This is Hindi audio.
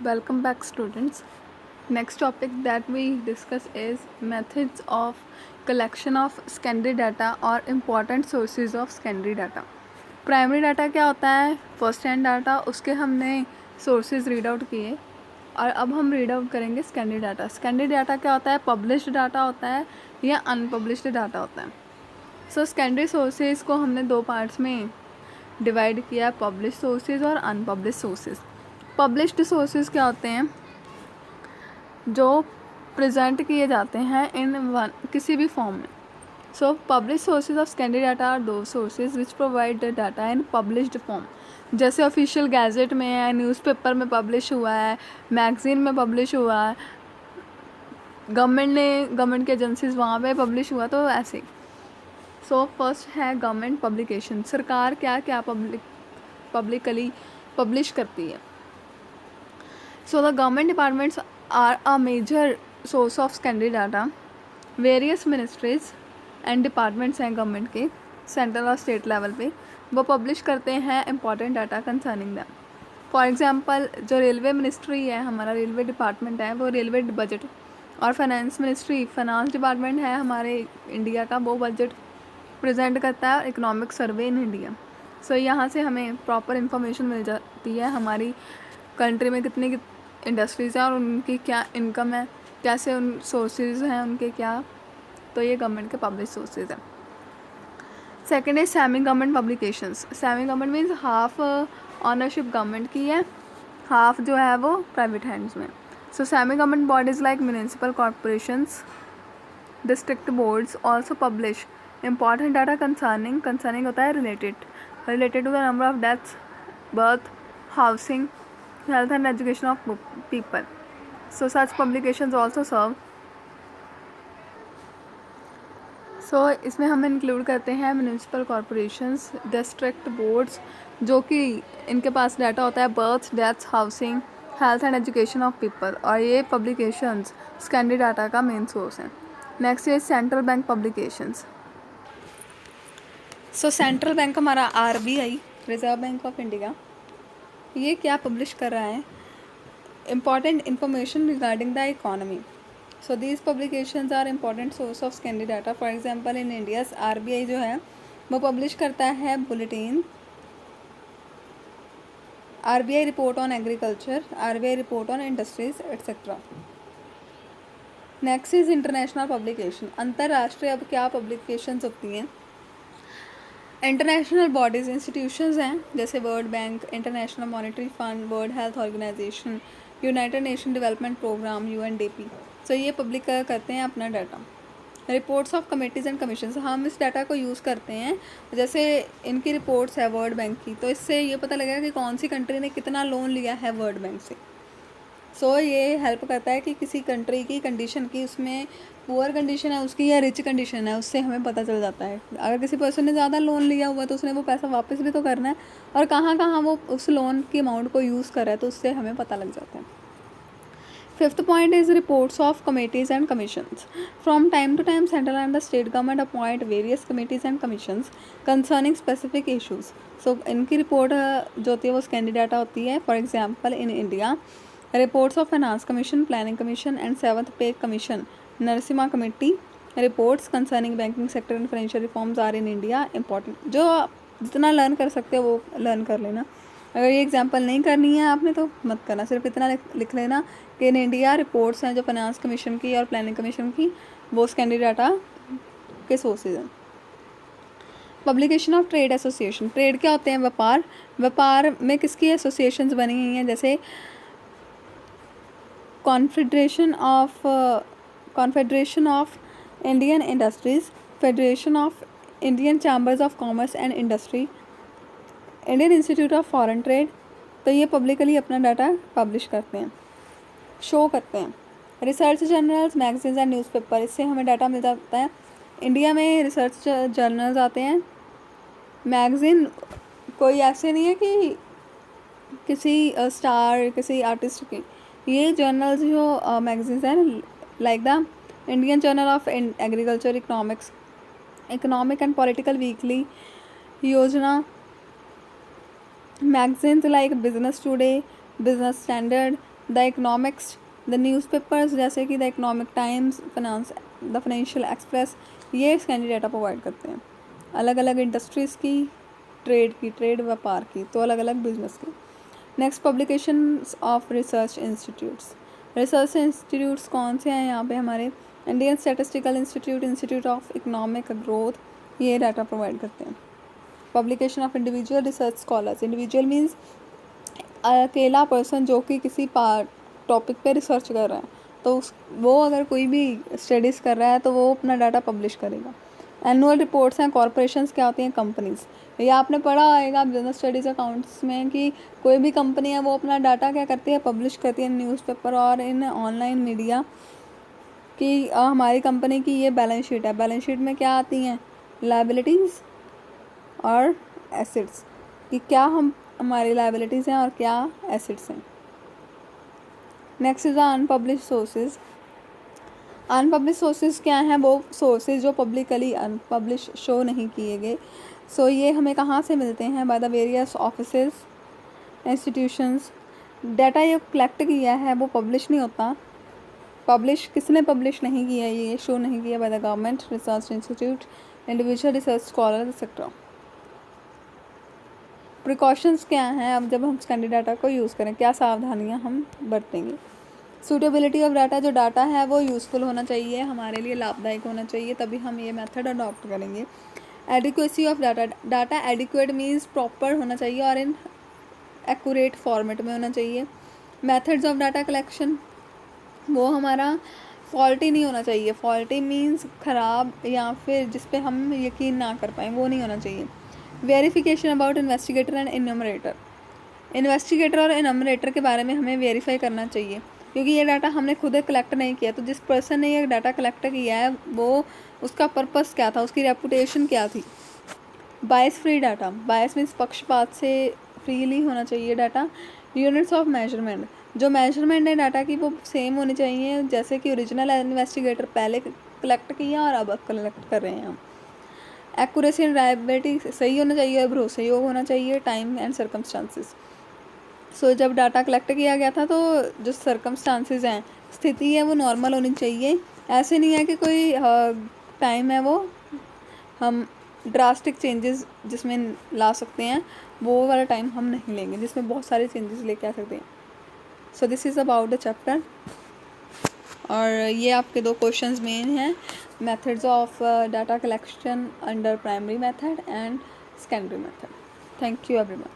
Welcome back, students. Next topic that we discuss is methods of collection of secondary data or important sources of secondary data. Primary data क्या होता है? फर्स्ट हैंड डाटा, उसके हमने सोर्सेज रीड आउट किए और अब हम रीड आउट करेंगे सेकेंडरी डाटा. सेकेंडरी डाटा क्या होता है? पब्लिश्ड डाटा होता है या अनपब्लिश्ड डाटा होता है. सो सेकेंडरी सोर्सेज को हमने दो पार्ट्स में डिवाइड किया, पब्लिश सोर्सेज और अनपब्लिश सोर्सेज. पब्लिश्ड सोर्सेज क्या होते हैं? जो प्रेजेंट किए जाते हैं इन किसी भी फॉर्म में. So publish sources of secondary data are दो sources which provide the data in published form. जैसे ऑफिशियल गैजेट में है, न्यूज़पेपर में पब्लिश हुआ है, मैगजीन में पब्लिश हुआ है, गवर्नमेंट की एजेंसीज वहाँ पे पब्लिश हुआ, तो ऐसे. सो फर्स्ट है गवर्नमेंट पब्लिकेशन. सरकार क्या क्या पब्लिकली पब्लिश करती है. So the government departments are a major source of secondary data. Various ministries and departments हैं गवर्नमेंट के, सेंट्रल और स्टेट लेवल पे, वो पब्लिश करते हैं important data concerning them. For example जो रेलवे मिनिस्ट्री है, हमारा रेलवे डिपार्टमेंट है, वो रेलवे बजट, और फाइनेंस मिनिस्ट्री, फाइनेंस डिपार्टमेंट है हमारे इंडिया का, वो बजट प्रेजेंट करता है इकोनॉमिक सर्वे इन इंडिया. सो यहाँ से हमें प्रॉपर इन्फॉर्मेशन मिल जाती है हमारी कंट्री में कितनी इंडस्ट्रीज़ हैं और उनकी क्या इनकम है, कैसे उन सोर्सेज हैं उनके क्या. तो ये गवर्नमेंट के पब्लिश सोर्सेज हैं. सेकेंड है semi government publications. Semi government means half ownership government की है, हाफ जो है वो प्राइवेट हैंड्स में. So semi government bodies like municipal corporations, district boards also publish important data concerning होता है related to the number of deaths, birth, housing, health and education of people. So such publications also serve. So इसमें हम इंक्लूड करते हैं म्यूनिसिपल कॉरपोरेशंस, डिस्ट्रिक्ट बोर्ड्स, जो कि इनके पास डाटा होता है birth, deaths, housing, health and education of people, और ये पब्लिकेशंस सेकेंडरी डाटा का मेन सोर्स हैं. Next is central bank publications. So central bank हमारा RBI, reserve bank of India, ये क्या पब्लिश कर रहा है? Important information regarding the economy. So these publications are important source of secondary data. For example in India RBI जो है वो पब्लिश करता है bulletin, RBI report on agriculture, RBI report on industries etcetera. Next is international publication. अंतर्राष्ट्रीय अब क्या पब्लिकेशंस होती हैं? इंटरनेशनल बॉडीज़, इंस्टीट्यूशंस हैं, जैसे world bank, international monetary fund, world health organisation, united nation development programme UNDP. So ये पब्लिक करते हैं अपना data. Reports of committees and commissions, हम इस डाटा को यूज़ करते हैं. जैसे इनकी रिपोर्ट्स है वर्ल्ड बैंक की, तो इससे ये पता लगेगा कि कौन सी कंट्री ने कितना लोन लिया है वर्ल्ड बैंक से. सो ये हेल्प करता है कि किसी कंट्री की कंडीशन की, उसमें पुअर कंडीशन है उसकी या रिच कंडीशन है, उससे हमें पता चल जाता है. अगर किसी पर्सन ने ज़्यादा लोन लिया हुआ तो उसने वो पैसा वापस भी तो करना है, और कहाँ कहाँ वो उस लोन की अमाउंट को यूज़ कर रहा है, तो उससे हमें पता लग जाता है. Fifth point is reports of committees and commissions. From time to time central and the state government appoint various committees and commissions concerning specific issues. So इनकी रिपोर्ट जो होती है वो सेकेंडरी डाटा होती है. For example in India reports of finance commission, planning commission and 7th pay commission, Narasimha committee. Reports concerning banking sector and financial reforms are in India important. जो आप जितना लर्न कर सकते हो वो लर्न कर लेना. अगर ये एग्जांपल नहीं करनी है आपने तो मत करना, सिर्फ इतना लिख लेना कि इन इंडिया रिपोर्ट्स हैं जो फाइनेंस कमीशन की और प्लानिंग कमीशन की, वो सेकेंडरी डाटा के सोर्सेज हैं. Publication of trade association. Trade क्या होते हैं? व्यापार. व्यापार में किसकी एसोसिएशंस बनी हुई हैं? जैसे confederation of Indian industries, federation of Indian chambers of commerce and industry, Indian institute of foreign trade. तो ये पब्लिकली अपना डाटा पब्लिश करते हैं, शो करते हैं. Research journals, magazines and newspaper, इससे हमें डाटा मिल जाता है. इंडिया में रिसर्च जर्नल्स आते हैं. मैगज़ीन कोई ऐसे नहीं है कि किसी स्टार, किसी आर्टिस्ट की. ये जर्नल्स जो मैगजीन्स हैं like the Indian journal of agriculture, economic and political weekly, योजना, magazines like Business Today, Business Standard, the economics, the newspapers जैसे कि the economic times, the financial express, ये स्कैंडी डाटा प्रोवाइड करते हैं। अलग अलग इंडस्ट्रीज़ की, ट्रेड व्यापार की, तो अलग अलग बिजनेस की। Next, publications of research institutes. Research institutes कौन से हैं यहाँ पे हमारे? Indian statistical institute, institute of economic growth, ये डाटा प्रोवाइड करते हैं। Publication of individual research scholars. Individual means अकेला पर्सन जो कि किसी टॉपिक पे रिसर्च कर रहा है, तो वो अगर कोई भी स्टडीज़ कर रहा है तो वो अपना डाटा पब्लिश करेगा। एनुअल रिपोर्ट्स हैं कॉरपोरेशंस, क्या होती हैं? कंपनीज़। ये आपने पढ़ा होगा बिजनेस स्टडीज़ अकाउंट्स में कि कोई भी कंपनी है वो अपना डाटा क्या करती है? पब्लिश करती है न्यूज़पेपर और इन ऑनलाइन मीडिया कि हमारी कंपनी की ये बैलेंस शीट है। बैलेंस शीट में क्या आती हैं? लायबिलिटीज़ और एसेट्स, कि क्या हमारी लायबिलिटीज़ हैं और क्या एसेट्स हैं। Next is the unpublish sources. Unpublish sources क्या हैं? वो सोर्सेज जो पब्लिकली अनपब्लिश शो नहीं किए गए। सो ये हमें कहाँ से मिलते हैं? By the various offices, institutions. Data ये कलेक्ट किया है वो पब्लिश नहीं होता। पब्लिश किसने पब्लिश नहीं किया? ये शो नहीं किया by the government, research institute, individual research scholar etcetera. Precautions क्या हैं? अब जब हम स्कैंडी डाटा को यूज़ करें, क्या सावधानियां हम बरतेंगे? सूटेबिलिटी ऑफ डाटा, जो डाटा है वो यूज़फुल होना चाहिए, हमारे लिए लाभदायक होना चाहिए, तभी हम ये मेथड अडॉप्ट करेंगे। Adequacy of data, data adequate means proper होना चाहिए और इन एक्यूरेट फॉर्मेट में होना चाहिए। मेथड्स ऑफ डाटा कलेक्शन, वो हमारा फॉल्टी नहीं होना चाहिए। फॉल्टी मीन्स ख़राब या फिर जिस पे हम यकीन ना कर पाएँ, वो नहीं होना चाहिए। Verification about investigator and enumerator. Investigator और इन्यूमरेटर के बारे में हमें वेरीफाई करना चाहिए, क्योंकि ये डाटा हमने खुद कलेक्ट नहीं किया। तो जिस पर्सन ने ये डाटा कलेक्ट किया है वो उसका पर्पस क्या था, उसकी रेपुटेशन क्या थी। बायस फ्री डाटा, बायस मीन्स पक्षपात से फ्रीली होना चाहिए डाटा। यूनिट्स ऑफ मेजरमेंट, जो मेजरमेंट है डाटा की वो सेम होनी चाहिए, जैसे कि ओरिजिनल इन्वेस्टिगेटर पहले कलेक्ट किया और अब कलेक्ट कर रहे हैं हम। एक्यूरेसी एंड रिलायबिलिटी, सही होना चाहिए और भरोसे योग होना चाहिए। टाइम एंड सर्कमस्टांसिस, सो जब डाटा कलेक्ट किया गया था तो जो सर्कमस्टांसिस हैं, स्थिति है, वो नॉर्मल होनी चाहिए। ऐसे नहीं है कि कोई टाइम है वो हम ड्रास्टिक चेंजेस जिसमें ला सकते हैं, वो वाला टाइम हम नहीं लेंगे जिसमें बहुत सारे चेंजेस लेके आ सकते हैं। So this is about the chapter. और ये आपके दो क्वेश्चंस मेन हैं, methods of data collection under primary method and secondary method. Thank you everyone.